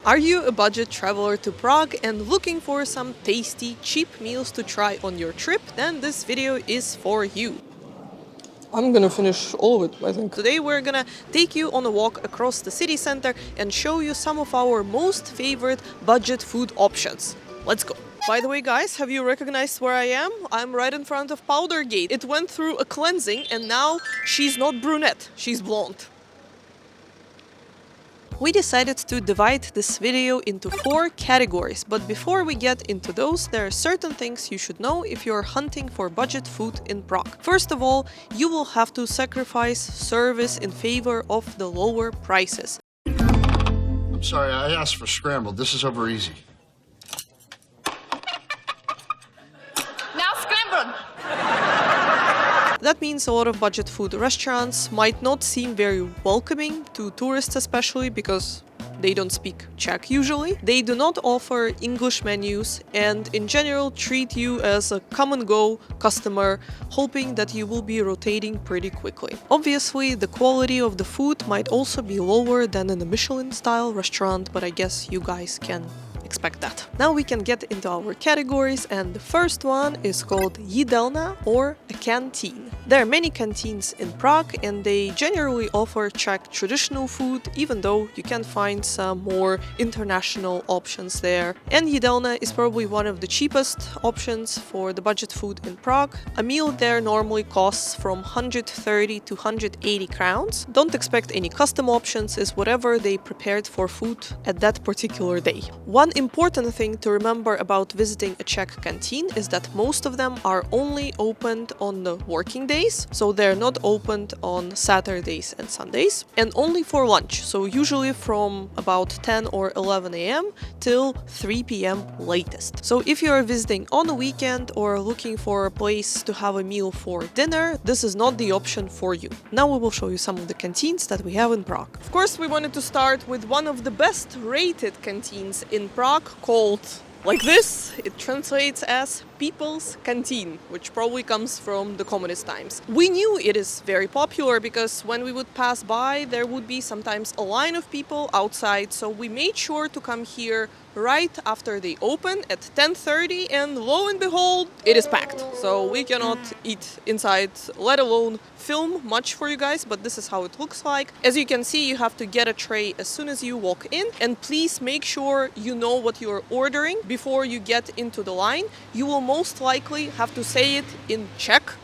Are you a budget traveler to Prague and looking for some tasty, cheap meals to try on your trip? Then this video is for you. I'm gonna finish all of it, I think. Today we're gonna take you on a walk across the city center and show you some of our most favorite budget food options. Let's go. By the way, guys, have you recognized where I am? I'm right in front of Powder Gate. It went through a cleansing and now she's not brunette, she's blonde. We decided to divide this video into 4 categories, but before we get into those, there are certain things you should know if you're hunting for budget food in Prague. First of all, you will have to sacrifice service in favor of the lower prices. I'm sorry, I asked for scrambled. This is over easy. Now scrambled! That means a lot of budget food restaurants might not seem very welcoming to tourists, especially because they don't speak Czech usually. They do not offer English menus and in general treat you as a come-and-go customer, hoping that you will be rotating pretty quickly. Obviously, the quality of the food might also be lower than in a Michelin-style restaurant, but I guess you guys can expect that. Now we can get into our categories, and the first one is called jídelna or a canteen. There are many canteens in Prague and they generally offer Czech traditional food, even though you can find some more international options there. And jídelna is probably one of the cheapest options for the budget food in Prague. A meal there normally costs from 130 to 180 crowns. Don't expect any custom options, is whatever they prepared for food at that particular day. One important thing to remember about visiting a Czech canteen is that most of them are only opened on the working days, so they're not opened on Saturdays and Sundays, and only for lunch, so usually from about 10 or 11 a.m. till 3 p.m. latest. So if you are visiting on a weekend or looking for a place to have a meal for dinner, this is not the option for you. Now we will show you some of the canteens that we have in Prague. Of course, we wanted to start with one of the best rated canteens in Prague, called like this. It translates as People's Canteen, which probably comes from the communist times. We knew it is very popular because when we would pass by, there would be sometimes a line of people outside, so we made sure to come here right after they open at 10:30, and lo and behold, it is packed. So we cannot eat inside, let alone film much for you guys, but this is how it looks like. As you can see, you have to get a tray as soon as you walk in, and please make sure you know what you're ordering before you get into the line. You will most likely have to say it in Czech.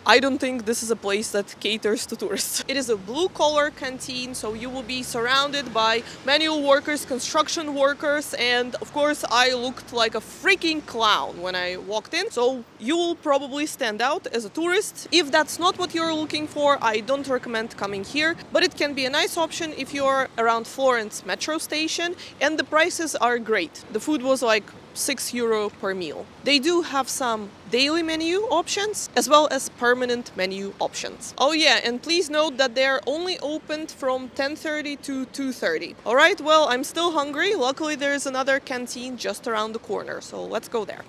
I don't think this is a place that caters to tourists. It is a blue-collar canteen, so you will be surrounded by manual workers, construction workers, and of course I looked like a freaking clown when I walked in, so you will probably stand out as a tourist. If that's not what you're looking for, I don't recommend coming here, but it can be a nice option if you're around Florence metro station, and the prices are great. The food was like €6 per meal. They do have some daily menu options as well as permanent menu options. Oh yeah, and please note that they're only opened from 10:30 to 2:30. Alright, well, I'm still hungry. Luckily there's another canteen just around the corner, so let's go there.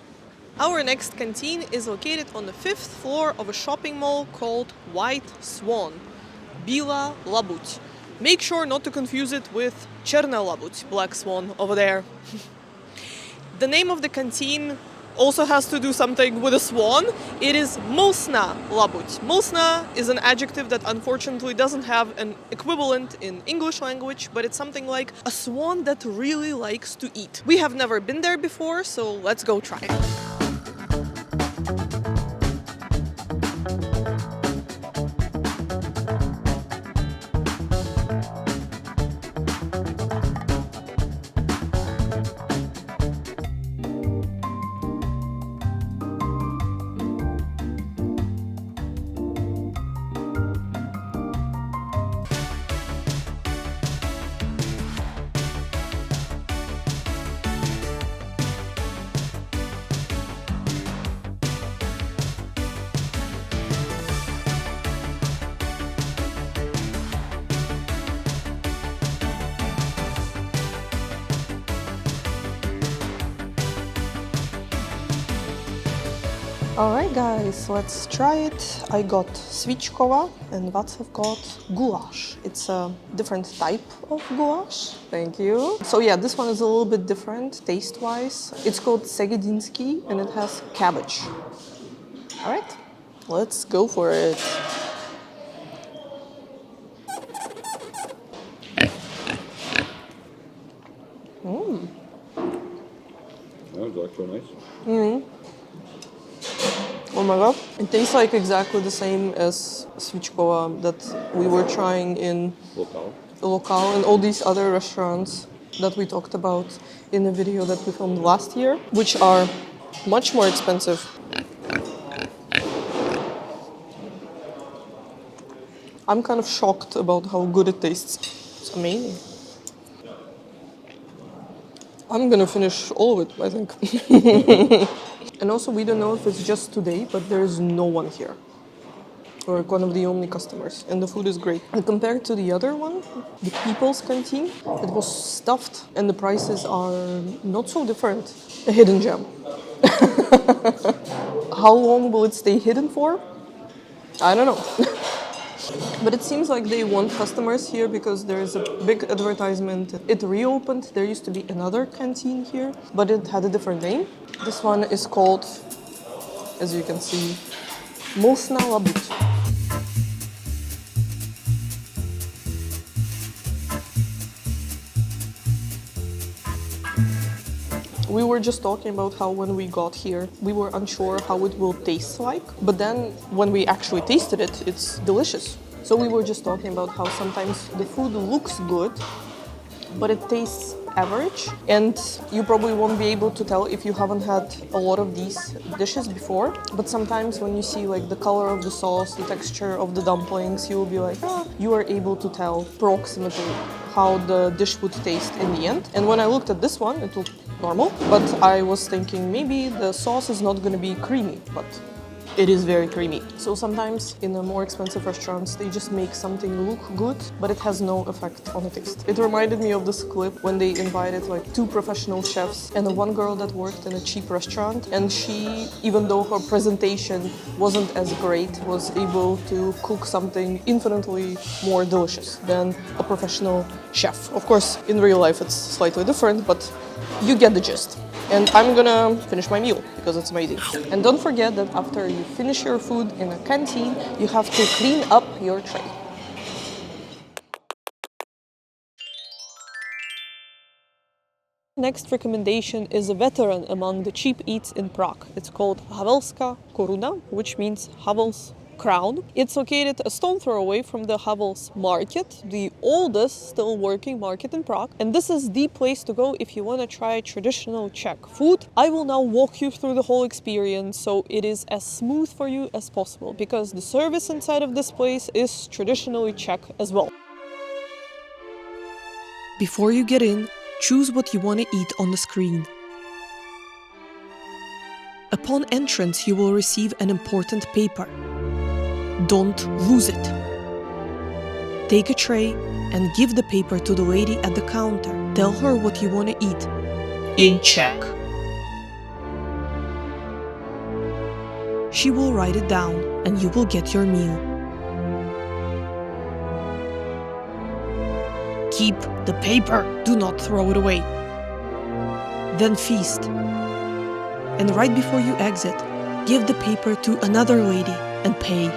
Our next canteen is located on the 5th floor of a shopping mall called White Swan, Bílá labuť. Make sure not to confuse it with Černá labuť, Black Swan over there. The name of the canteen also has to do something with a swan. It is Mlsná labuť. Mlsná is an adjective that unfortunately doesn't have an equivalent in English language, but it's something like a swan that really likes to eat. We have never been there before, so let's go try it. Alright guys, let's try it. I got svíčková and Václav got goulash. It's a different type of goulash. Thank you. So yeah, this one is a little bit different taste-wise. It's called segedinský and it has cabbage. Alright, let's go for it. That was actually nice. Oh my god. It tastes like exactly the same as svíčková that we were trying in Local and all these other restaurants that we talked about in the video that we filmed last year, which are much more expensive. I'm kind of shocked about how good it tastes. It's amazing. I'm gonna finish all of it, I think. And also, we don't know if it's just today, but there is no one here. We're one of the only customers, and the food is great. And compared to the other one, the People's Canteen, it was stuffed, and the prices are not so different. A hidden gem. How long will it stay hidden for? I don't know. But it seems like they want customers here because there is a big advertisement. It reopened. There used to be another canteen here, but it had a different name. This one is called, as you can see, Mlsná labuť. We were just talking about how when we got here, we were unsure how it will taste like. But then when we actually tasted it, it's delicious. So we were just talking about how sometimes the food looks good, but it tastes average. And you probably won't be able to tell if you haven't had a lot of these dishes before. But sometimes when you see like the color of the sauce, the texture of the dumplings, you will be like, you are able to tell approximately how the dish would taste in the end. And when I looked at this one, it looked normal, but I was thinking maybe the sauce is not going to be creamy, but it is very creamy. So sometimes in the more expensive restaurants, they just make something look good, but it has no effect on the taste. It reminded me of this clip when they invited like 2 professional chefs and one girl that worked in a cheap restaurant, and she, even though her presentation wasn't as great, was able to cook something infinitely more delicious than a professional chef. Of course, in real life it's slightly different, but you get the gist. And I'm gonna finish my meal because it's amazing. And don't forget that after you finish your food in a canteen, you have to clean up your tray. Next recommendation is a veteran among the cheap eats in Prague. It's called Havelská koruna, which means Havel's crown. It's located a stone throw away from the Havel's market, the oldest still working market in Prague. And this is the place to go if you want to try traditional Czech food. I will now walk you through the whole experience so it is as smooth for you as possible, because the service inside of this place is traditionally Czech as well. Before you get in, choose what you want to eat on the screen. Upon entrance, you will receive an important paper. Don't lose it. Take a tray and give the paper to the lady at the counter. Tell her what you want to eat in Czech. She will write it down and you will get your meal. Keep the paper. Do not throw it away. Then feast. And right before you exit, give the paper to another lady and pay.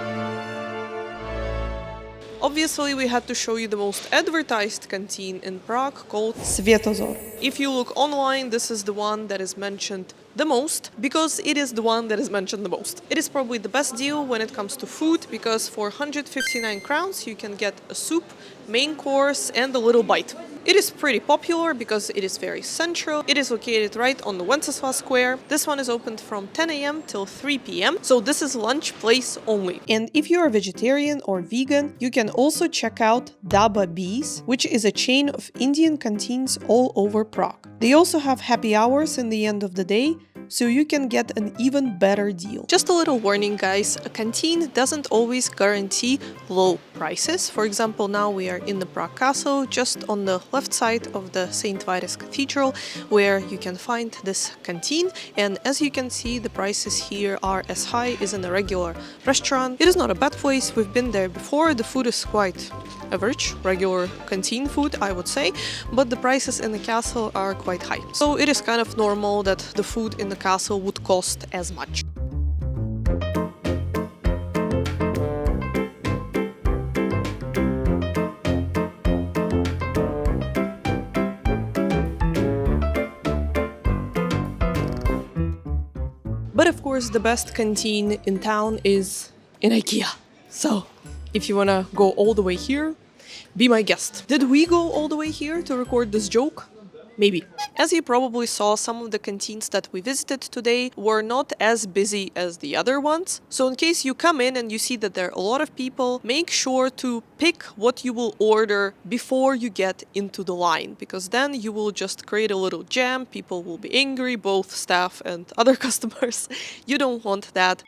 Obviously, we had to show you the most advertised canteen in Prague called Světozor. If you look online, this is the one that is mentioned the most because it is the one that is mentioned the most. It is probably the best deal when it comes to food because for 159 crowns you can get a soup, main course and a little bite. It is pretty popular because it is very central. It is located right on the Wenceslas Square. This one is opened from 10 a.m. till 3 p.m. So this is lunch place only. And if you are vegetarian or vegan, you can also check out Daba Bees, which is a chain of Indian canteens all over Prague. They also have happy hours in the end of the day, so you can get an even better deal. Just a little warning, guys, a canteen doesn't always guarantee low prices. For example, now we are in the Prague Castle, just on the left side of the St. Vitus Cathedral, where you can find this canteen. And as you can see, the prices here are as high as in a regular restaurant. It is not a bad place. We've been there before. The food is quite average, regular canteen food, I would say, but the prices in the castle are quite high. So it is kind of normal that the food in the castle would cost as much. But of course, the best canteen in town is in IKEA. So if you wanna go all the way here, be my guest. Did we go all the way here to record this joke? Maybe. As you probably saw, some of the canteens that we visited today were not as busy as the other ones. So in case you come in and you see that there are a lot of people, make sure to pick what you will order before you get into the line, because then you will just create a little jam. People will be angry, both staff and other customers. You don't want that.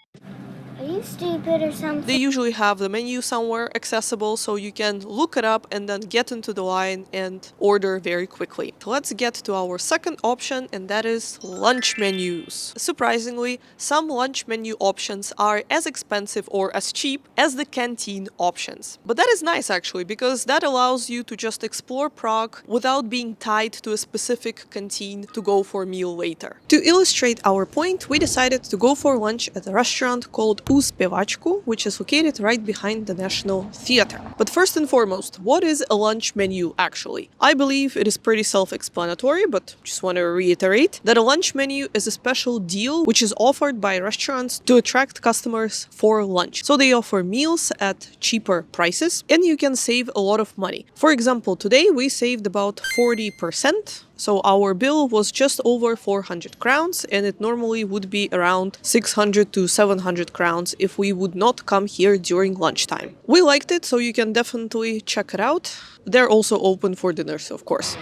Are you stupid or something? They usually have the menu somewhere accessible, so you can look it up and then get into the line and order very quickly. Let's get to our second option, and that is lunch menus. Surprisingly, some lunch menu options are as expensive or as cheap as the canteen options. But that is nice actually, because that allows you to just explore Prague without being tied to a specific canteen to go for a meal later. To illustrate our point, we decided to go for lunch at a restaurant called Uspevachku, which is located right behind the National Theatre. But first and foremost, what is a lunch menu actually? I believe it is pretty self-explanatory, but just want to reiterate that a lunch menu is a special deal which is offered by restaurants to attract customers for lunch. So they offer meals at cheaper prices and you can save a lot of money. For example, today we saved about 40%. So our bill was just over 400 crowns, and it normally would be around 600 to 700 crowns if we would not come here during lunchtime. We liked it, so you can definitely check it out. They're also open for dinners, of course.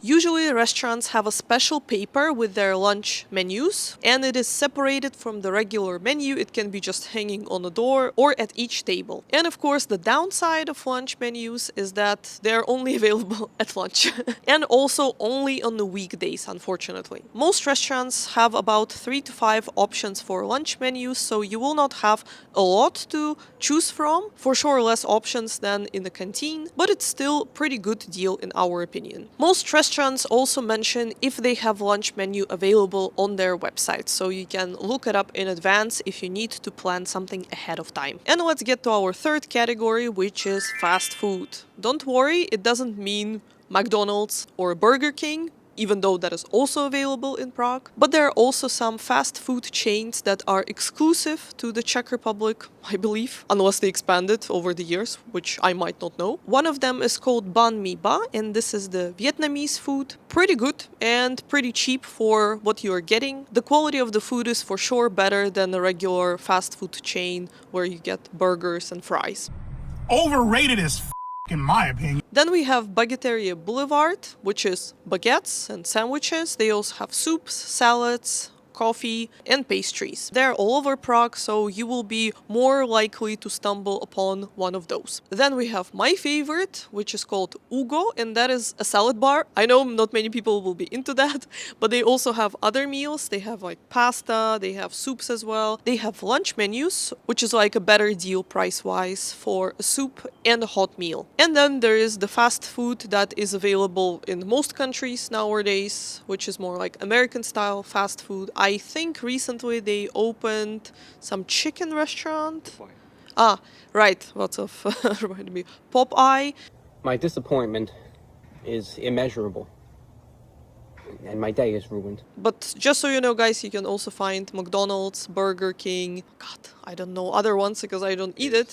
Usually restaurants have a special paper with their lunch menus, and it is separated from the regular menu. It can be just hanging on the door or at each table. And of course, the downside of lunch menus is that they're only available at lunch and also only on the weekdays, unfortunately. Most restaurants have about 3 to 5 options for lunch menus, so you will not have a lot to choose from. For sure, less options than in the canteen, but it's still a pretty good deal in our opinion. Most restaurants also mention if they have lunch menu available on their website, so you can look it up in advance if you need to plan something ahead of time. And let's get to our third category, which is fast food. Don't worry, it doesn't mean McDonald's or Burger King, even though that is also available in Prague. But there are also some fast food chains that are exclusive to the Czech Republic, I believe, unless they expanded over the years, which I might not know. One of them is called Banh Mi Ba, and this is the Vietnamese food. Pretty good and pretty cheap for what you're getting. The quality of the food is for sure better than a regular fast food chain where you get burgers and fries. Overrated as in my opinion. Then we have Baguetteria Boulevard, which is baguettes and sandwiches. They also have soups, salads, coffee, and pastries. They're all over Prague, so you will be more likely to stumble upon one of those. Then we have my favorite, which is called Ugo, and that is a salad bar. I know not many people will be into that, but they also have other meals. They have like pasta, they have soups as well. They have lunch menus, which is like a better deal price-wise for a soup and a hot meal. And then there is the fast food that is available in most countries nowadays, which is more like American-style fast food. I think recently they opened some chicken restaurant. Ah, right, lots of reminded me. Popeye. My disappointment is immeasurable, and my day is ruined. But just so you know, guys, you can also find McDonald's, Burger King. God, I don't know other ones because I don't eat it.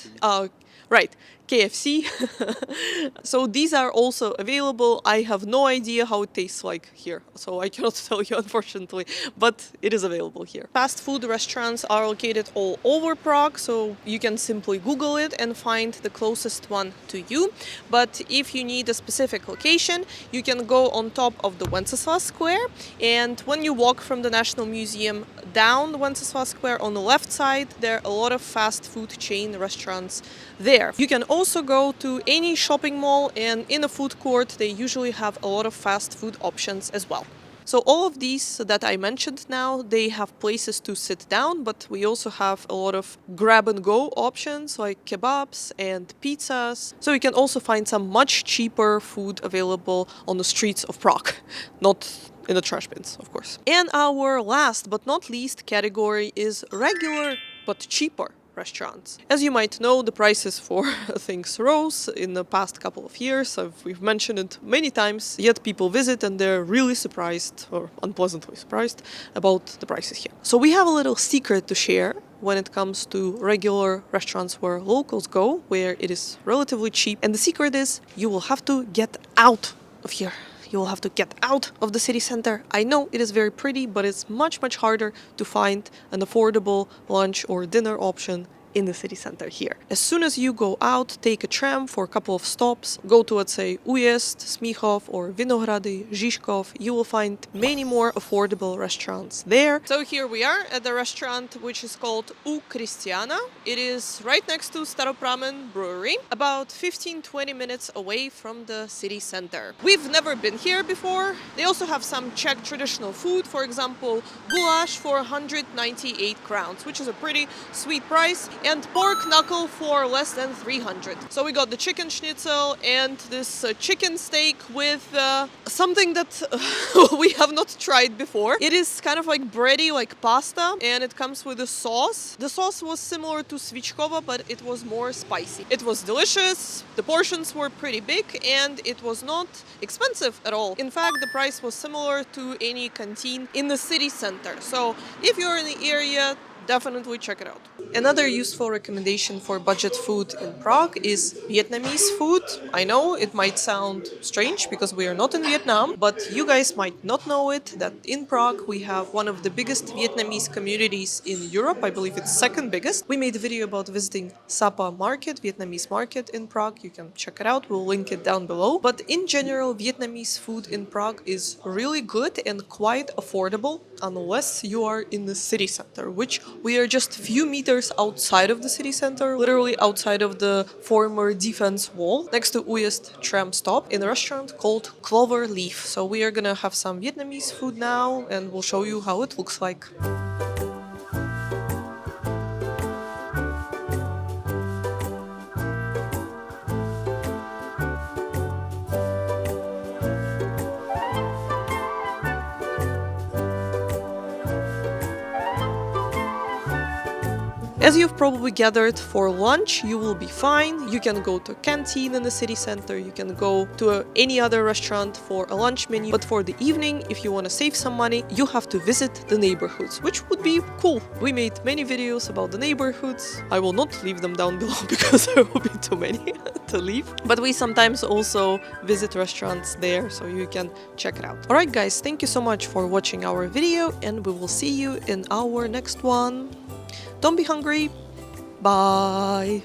Right, KFC. So these are also available. I have no idea how it tastes like here, so I cannot tell you, unfortunately, but it is available here. Fast food restaurants are located all over Prague, so you can simply Google it and find the closest one to you. But if you need a specific location, you can go on top of the Wenceslas Square, and when you walk from the National Museum down Wenceslas Square on the left side, there are a lot of fast food chain restaurants there. You can also go to any shopping mall, and in a food court they usually have a lot of fast food options as well. So all of these that I mentioned now, they have places to sit down, but we also have a lot of grab and go options like kebabs and pizzas. So you can also find some much cheaper food available on the streets of Prague, not in the trash bins, of course. And our last but not least category is regular but cheaper restaurants. As you might know, the prices for things rose in the past couple of years. We've mentioned it many times, yet people visit and they're really surprised, or unpleasantly surprised, about the prices here. So we have a little secret to share when it comes to regular restaurants where locals go, where it is relatively cheap. And the secret is you will have to get out of here. You will have to get out of the city center. I know it is very pretty, but it's much harder to find an affordable lunch or dinner option in the city center here. As soon as you go out, take a tram for a couple of stops, go to, let's say, Ujezd, Smíchov or Vinohrady, Žižkov, you will find many more affordable restaurants there. So here we are at the restaurant which is called U Kristiana. It is right next to Staropramen Brewery, about 15-20 minutes away from the city center. We've never been here before. They also have some Czech traditional food, for example, goulash for 198 crowns, which is a pretty sweet price, and pork knuckle for less than 300. So we got the chicken schnitzel and this chicken steak with something that we have not tried before. It is kind of like bready, like pasta, and it comes with a sauce. The sauce was similar to svichkova, but it was more spicy. It was delicious, the portions were pretty big, and it was not expensive at all. In fact, the price was similar to any canteen in the city center. So if you're in the area, definitely check it out. Another useful recommendation for budget food in Prague is Vietnamese food. I know it might sound strange because we are not in Vietnam, but you guys might not know it, that in Prague we have one of the biggest Vietnamese communities in Europe. I believe it's second biggest. We made a video about visiting Sapa market, Vietnamese market in Prague. You can check it out. We'll link it down below. But in general, Vietnamese food in Prague is really good and quite affordable unless you are in the city center, which we are just few meters outside of the city center, literally outside of the former defense wall, next to Ujezd tram stop, in a restaurant called Clover Leaf. So we are gonna have some Vietnamese food now, and we'll show you how it looks like. As you've probably gathered, for lunch you will be fine. You can go to a canteen in the city center, you can go to any other restaurant for a lunch menu, but for the evening, if you want to save some money, you have to visit the neighborhoods, which would be cool. We made many videos about the neighborhoods. I will not leave them down below because there will be too many to leave. But we sometimes also visit restaurants there, so you can check it out. Alright guys, thank you so much for watching our video, and we will see you in our next one. Don't be hungry. Bye.